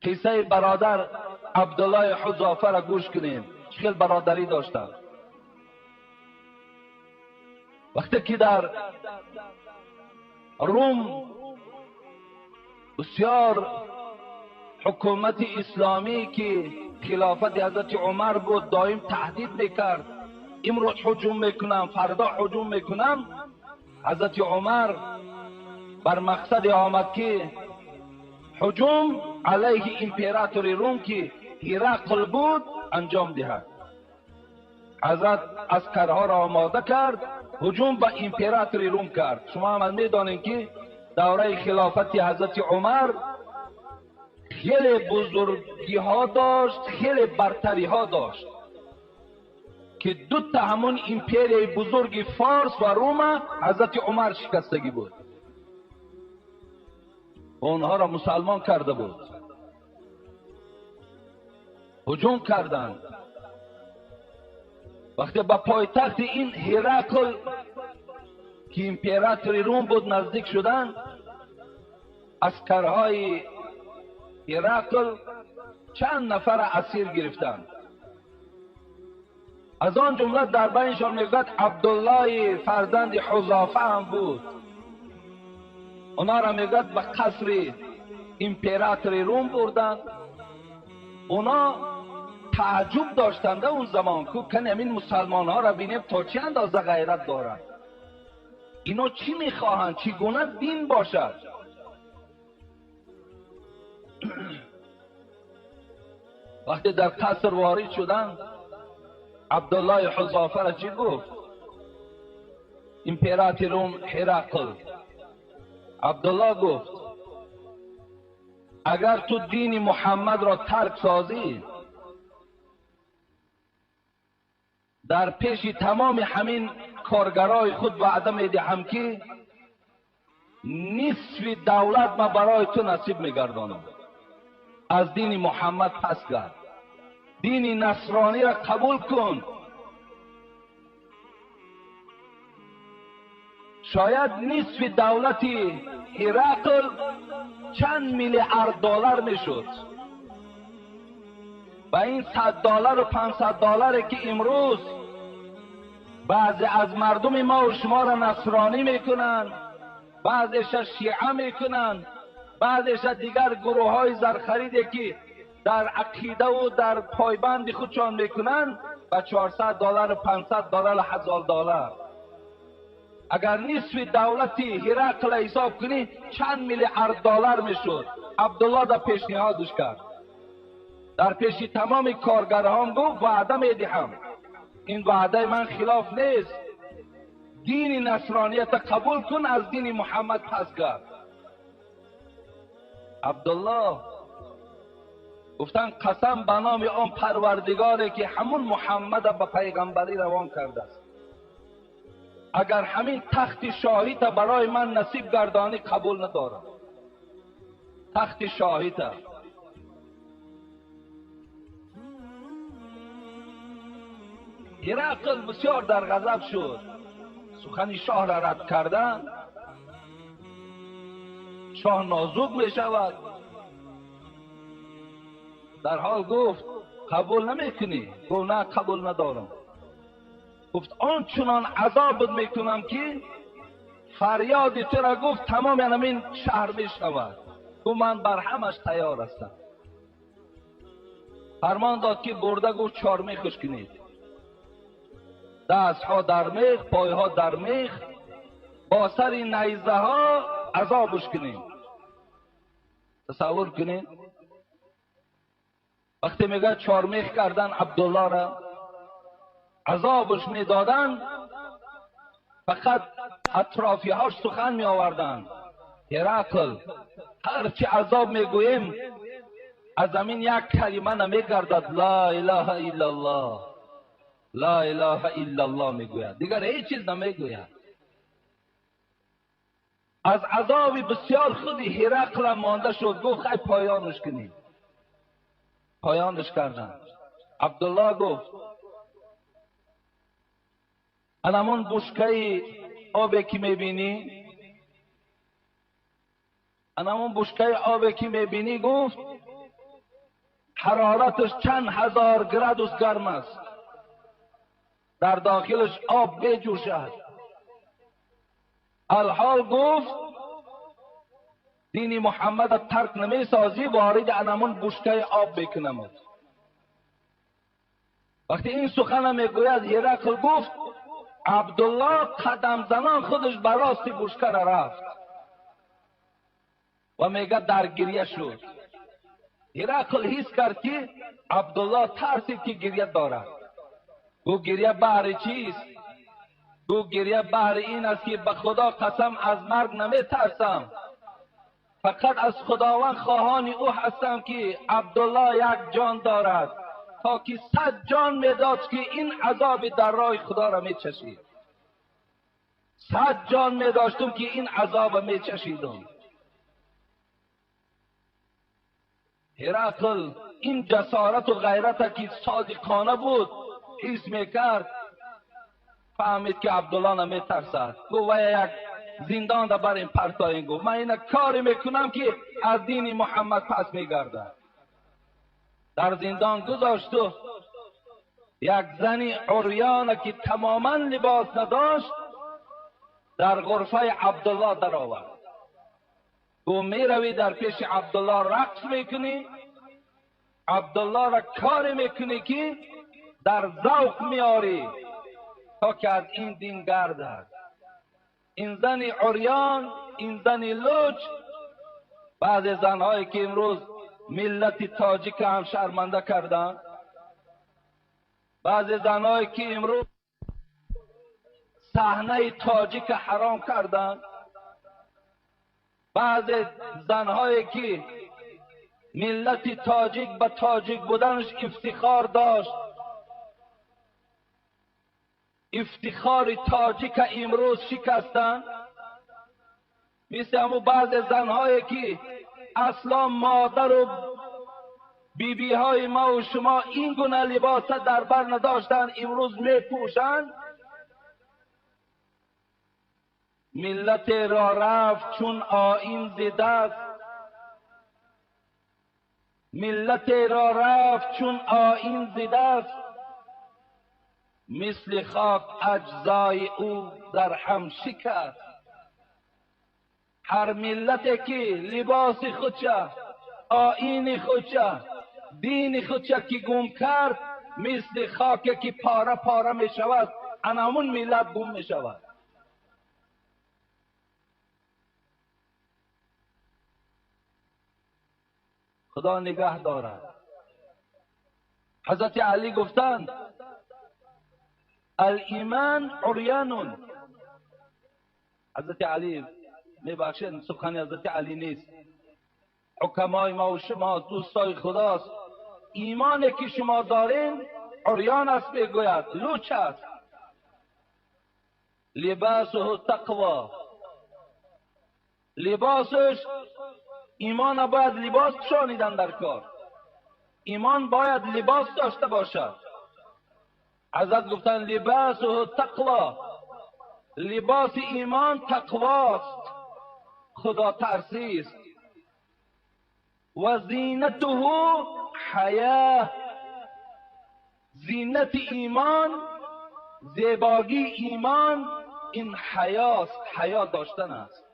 قصه برادر عبدالله حذافه را گوش کنیم. چه برادری داشتند. وقتی که در روم بسیار حکومت اسلامی که خلافت حضرت عمر بود دائم تهدید میکرد، امروز هجوم میکنم فردا هجوم میکنم، حضرت عمر بر مقصد آمد که هجوم علیه امپراتور روم که هرقل بود انجام دهد. حضرت عسکرها را آماده کرد، هجوم به امپراتور روم کرد. شما هم میدانید که دوره خلافت حضرت عمر خیلی بزرگی ها داشت، خیلی برتری ها داشت که دو تا همون امپری بزرگ فارس و روم حضرت عمر شکستگی بود و اونها را مسلمان کرده بود. هجوم کردند. وقتی به پایتخت این هرقل که امپراتور روم بود نزدیک شدند، عسکرهای هرقل چند نفر اسیر گرفتند. از آن جمله در بینشان میگوید عبدالله فرزند حذافه هم بود. اونا را میگوید به قصر امپراتور روم بردند. اونا تعجب داشتند اون زمان که کنیم مسلمان ها را بینیم تا چه اندازه غیرت دارند، اینا چی میخواهند، چگونه دین باشد. وقتی در قصر وارد شدند، عبدالله حذافه را چی گفت؟ امپراتور روم هرقل عبدالله گفت اگر تو دین محمد را ترک سازی، در پیش تمام همین کارگرای خود وعده میدهم که نصف دولت ما برای تو نصیب میگردانم. از دین محمد پس گرد، دین نصرانی را قبول کن. شاید نصف دولت هرقل چند میلیارد دلار میشد. و این $100 و $500 که امروز بعضی از مردم ما و شما را نصرانی میکنن، بعضیش شیعه میکنن، بعضیش دیگر گروه های زرخریده که در عقیده و در پایبند خودشان میکنن و $400 و $500 $1000. اگر نصف دولت هرقل حساب کنی چند میلیارد دلار میشد. عبدالله در پیشنهادش کرد، در پیش تمام کارگران گفت وعده میدهم، این وعده من خلاف نیست، دین نصرانیت قبول کن، از دین محمد پس گرد. عبدالله گفتن قسم به نام آن پروردگاری که همون محمد به پیغمبری روان کرده است، اگر همین تخت شاهی تا برای من نصیب گردانی قبول ندارم. تخت شاهی تا هرقل بسیار در غضب شد، سخن شاه را رد کردن. شاه نازک می شود، در حال گفت قبول نمیکنی؟ گفت نه قبول ندارم. گفت آنچنان عذاب میکنم که فریاد تو را گفت تمام همین شهر میشنود. گفت من بر همش تیار هستم. فرمان داد که برده گفت 4 میخش کنید، دست ها در میخ، پای ها در میخ، با سر نیزه ها عذابش کنید. تصور کنید وقتی میگه 4 میخ کردن عبدالله را عذابش میدادن، فقط اطرافی هاش سخن می آوردن. هرقل هرچی عذاب میگوییم از زمین یک کلمه نمیگردد، لا اله الا الله، لا اله الا الله میگوید، دیگر هیچ چیز نمیگوید. از عذاب بسیار خودی هرقل مانده شد. گفت خیلی پایانش کنید. پایانش کردن. عبدالله گفت همون بشکه آبی که میبینی، همون بشکه آبی که میبینی، گفت حرارتش چند هزار گرادوس گرم است، در داخلش آب بجوشد. الحال گفت دین محمد ترک نمی سازی، وارد انمون بشکه آب بکنم. وقتی این سخن میگوید هرقل گفت عبدالله قدم زنان خودش بر راست بشکه رفت و میگه در گریه شد. هرقل حس کرد که عبدالله ترسید که گریه دارد. گو گریه بهر چیست؟ گو گریه بهر این است که به خدا قسم از مرگ نمی ترسم، فقط از خداوند خواهان او هستم که عبدالله یک جان دارد، تا که 100 جان میداد که این عذاب در راه خدا را میچشید. 100 جان میداشتم که این عذاب میچشیدم. هرقل این جسارت و غیرت که صادقانه بود حس میکرد، فهمید که عبدالله نمیترسد. گو و یک زندان دا بریم پرتاین. گو من این کاری میکنم که از دین محمد پس میگردد. در زندان گذاشت و یک زنی عریان که تماما لباس نداشت در غرفه عبدالله در آورد. گو میروی در پیش عبدالله رقص میکنی، عبدالله را کاری میکنی که در ذوق میاری تا که از این دین گردد. این زن عریان، این زن لوچ، بعض زنهایی که امروز ملت تاجیک هم شرمنده کردن، بعض زنهایی که امروز صحنه تاجیک حرام کردن، بعض زنهایی که ملت تاجیک به تاجیک بودنش افتخار داشت، افتخار تاجیک امروز شکستن. مثل همون بعض زنهایی که اصلا مادر و بیبی های ما و شما این گونه لباس در بر نداشتن، امروز می پوشند. ملت را رفت چون آیین زده است، ملت را رفت چون آیین زده است، مثل خاک اجزای او در هم شکست. هر ملتی که لباس خودشه، آیین خودشه، دین خودشه که گم کرد، مثل خاکی که پاره پاره می شود، انامون ملت گم می شود. خدا نگه دارد. حضرت علی گفتند الایمان عریان. حضرت علی میبخشید سخن حضرت علی نیست، حکمای ما و شما دوستای خداست. ایمانی که شما دارین عریان است، میگوید لوچ است. لباسه تقوا، لباسش ایمان باید لباس شانیدن در کار. ایمان باید لباس داشته باشد. حضرت گفتن لباسه تقوا، لباس ایمان تقواست، خدا ترسی است. و زینته حیا، زینت ایمان، زیباگی ایمان این حیاست، حیا داشتن است.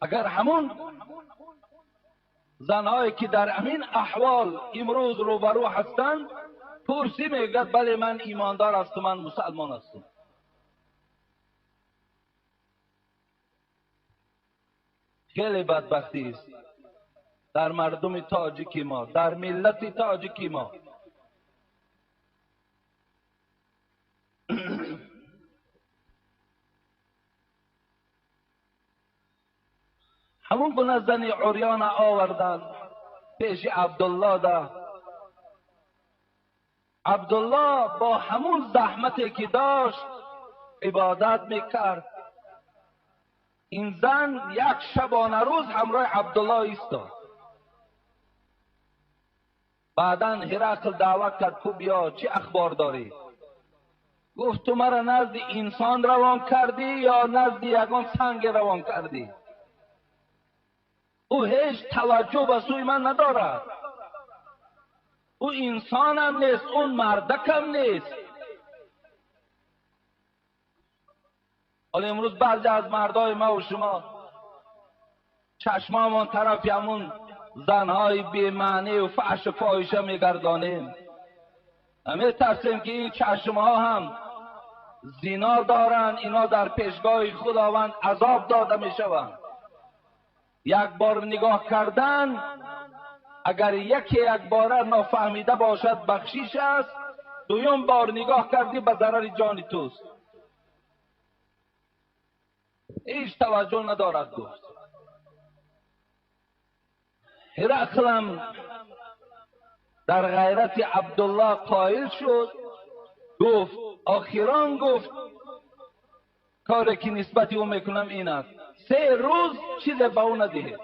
اگر همون زنهایی که در امین احوال امروز روبرو هستند پرسی میگد بله من ایماندار هستم، من مسلمان هستم، خیلی بدبختی است در مردم تاجیکی ما، در ملت تاجیکی ما. همون گونه زن عریان آوردن پیش عبدالله ده. عبدالله با همون زحمتی که داشت عبادت میکرد. این زن یک شبانه روز همراه عبدالله ایستاد. بعدا هرقل دعوت کرد تو بیا چه اخبار داری؟ گفت تو مرا نزد انسان روان کردی یا نزد یگان سنگ روان کردی؟ او هیچ توجه به سوی من ندارد. او انسان هم نیست، اون مردک هم نیست. حالا امروز بعضی از مردای ما و شما چشمامون طرف همون زنهای بی‌معنی و فحش و فاحشه میگردانیم. همه ترسیم که این چشمها هم زنا دارن، اینا در پیشگاه خداوند عذاب داده میشوند. یک بار نگاه کردن، اگر یک بار نافهمیده باشد بخشیش است، دویم بار نگاه کردی به ضرر جان توست. هیچ توجه ندارد گفت. هرقلم در غیرت عبدالله قائل شد، گفت آخران گفت کاری که نسبت او میکنم این است 3 روز چیز به او ندهید.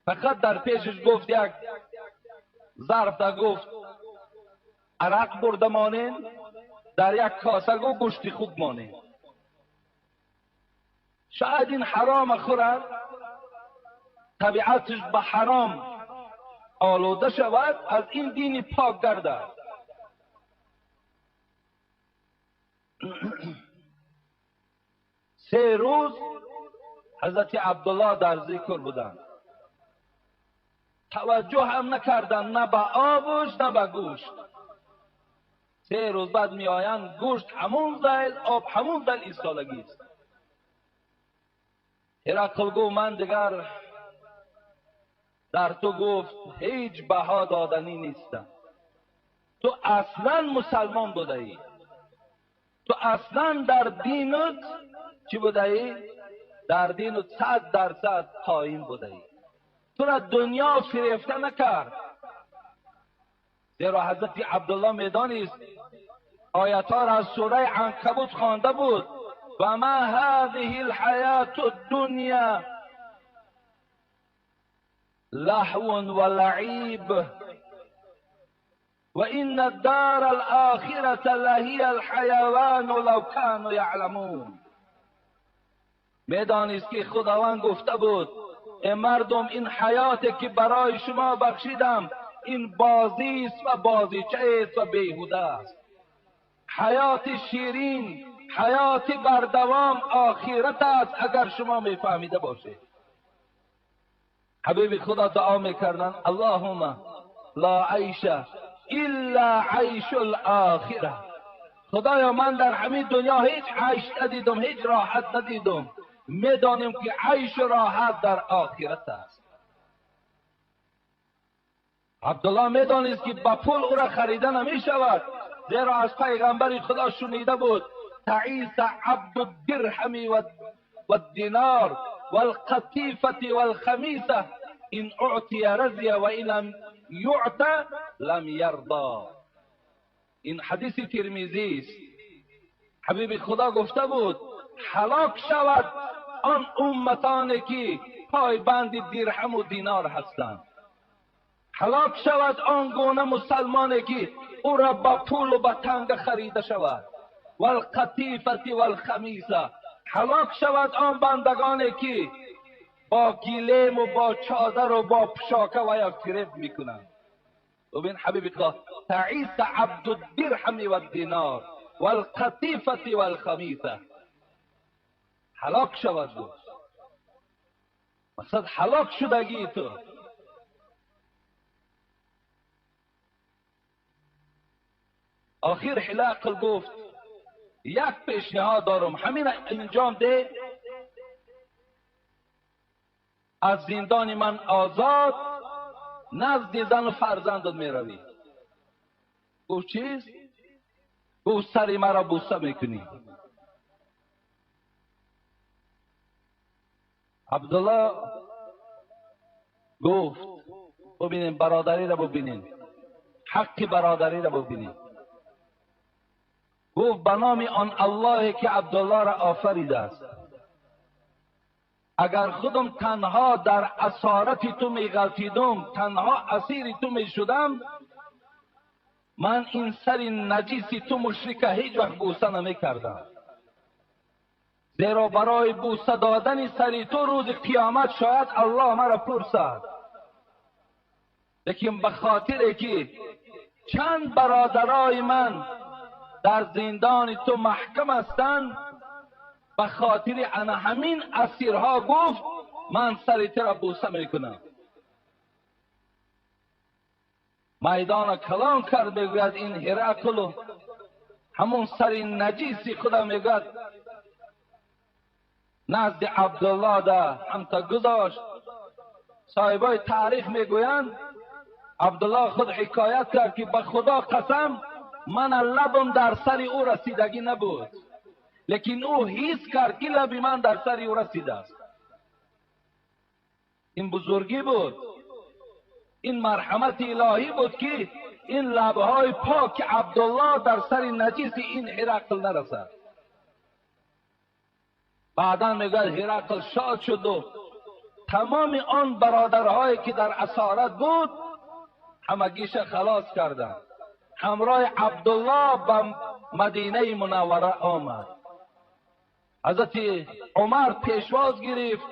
فقط در پیشش گفت یک ظرف در گفت عرق برده مانین، در یک کاسه گو گوشت خوب مانین. شاید این حرام خورد، طبیعتش به حرام آلوده شود، از این دین پاک گردد. سه روز حضرت عبدالله در ذکر بودند، توجه هم نکردن نه به آبش نه به گوشت. 3 روز بعد می آیند گوشت همون زیل، آب همون زیل ایستادگی است. هرقل گفت من دیگر در تو گفت هیچ بها دادنی نیستم. تو اصلا مسلمان بوده ای، تو اصلا در دینت چی بوده ای؟ در دینت 100% قایم بوده ای. تو را دنیا فریفته نکرد. زیرا حضرت عبدالله میدانست آیت ها را از سوره عنکبوت خوانده بود و ما هذه الحیات الدنیا لهو و لعیب و این الدار الاخرة لهی الحیوان لو كانوا یعلمون. میدانست که خداوند گفته بود ای مردم این حیاتی که برای شما بخشیدم این بازی است و بازیچه است و بیهوده است. حیات شیرین، حیات بردوام آخرت است اگر شما میفهمیده باشید. حبیب خدا دعا میکردن اللهم لا عیش الا عیش الاخره. خدایا من در همین دنیا هیچ عیش ندیدم، هیچ راحت ندیدم، میدانیم که عیش و راحت در آخرت است. عبدالله میدانست که با پول او را خریده نمی شود، زیرا از پیغمبر خدا شنیده بود تعیس عبد الدرهم و الدینار والقطیفه والخمیسه این اعطی رضی و این لم یعط لم یرضا. این حدیث ترمذی است. حبیب خدا گفته بود هلاک شود آن امتانی که پایبند درهم و دینار هستند. هلاک شود آن گونه مسلمانی که او را با پول و با تنگ خریده شود. والقطیفه والخمیسه. هلاک شود آن بندگانی که با گلیم و با چادر و با پشاکه و یک فریب میکنند. ببین حبیب خدا تعیس عبد الدرهم و الدینار والقطیفه والخمیسه. هلاک شود گفت. مقصد هلاک شدگی تو. آخر هرقل گفت یک پیشنهاد دارم، همین انجام ده، از زندان من آزاد نزد زن و فرزندت می روی. گفت چیز؟ گفت سری مرا بوسه میکنی. عبدالله گفت ببینین برادری را ببینین، حق برادری را ببینین. گفت به نام آن الله که عبدالله را آفریده است، اگر خودم تنها در اسارت تو می غلطیدم، تنها اسیر تو می شدم، من این سر نجیسی تو مشرک هیچ وقت بوسه نمی کردم. زیرا برای بوسه دادن سری تو روز قیامت شاید الله مرا پرسد. لیکن به خاطر که چند برادرای من در زندان تو محکم هستند، به خاطر انا همین اسیرها گفت من سر تو را بوسه میکنم. میدان کلام کرد، میگوید این هرقل همون سر نجیسی خدا میگوید نزد عبدالله ده همتا گذاشت. صاحبای تاریخ میگویند عبدالله خود حکایت کرد که به خدا قسم من لبم در سر او رسیدگی نبود، لیکن او حس کرد که لب من در سر او رسیده است. این بزرگی بود، این مرحمت الهی بود که این لبهای پاک عبدالله در سر نجیس این هرقل نرسد. بعدا میگه هرقل شاد شد و تمام آن برادرهایی که در اسارت بود همگیش خلاص کردند. همراه عبدالله به مدینه منوره آمد. حضرت عمر پیشواز گرفت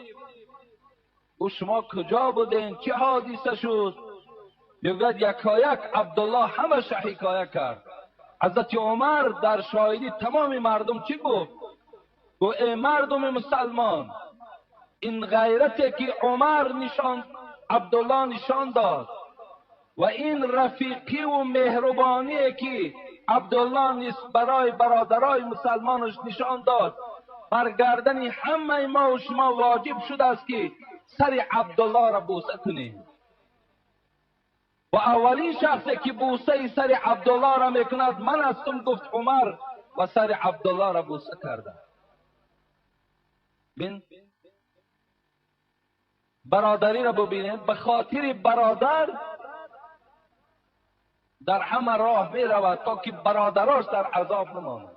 و شما کجا بودین؟ چه حادثه شد؟ میگوید یکایک عبدالله همه حکایه کرد. حضرت عمر در شاهدی تمام مردم چی گفت؟ گفت ای مردم مسلمان، این غیرتی که عمر عبدالله نشان داد و این رفیقی و مهربانی که عبدالله برای برادرای مسلمانش نشان داد، برگردن همه ما و شما واجب شده است که سر عبدالله را بوسه کنیم. و اولین شخصی که بوسه سر عبدالله را میکند من هستم، گفت عمر، و سر عبدالله را بوسه کرده. بین برادری را ببینید، به خاطر برادر در همه راه می رود تا که برادراش در عذاب نماند.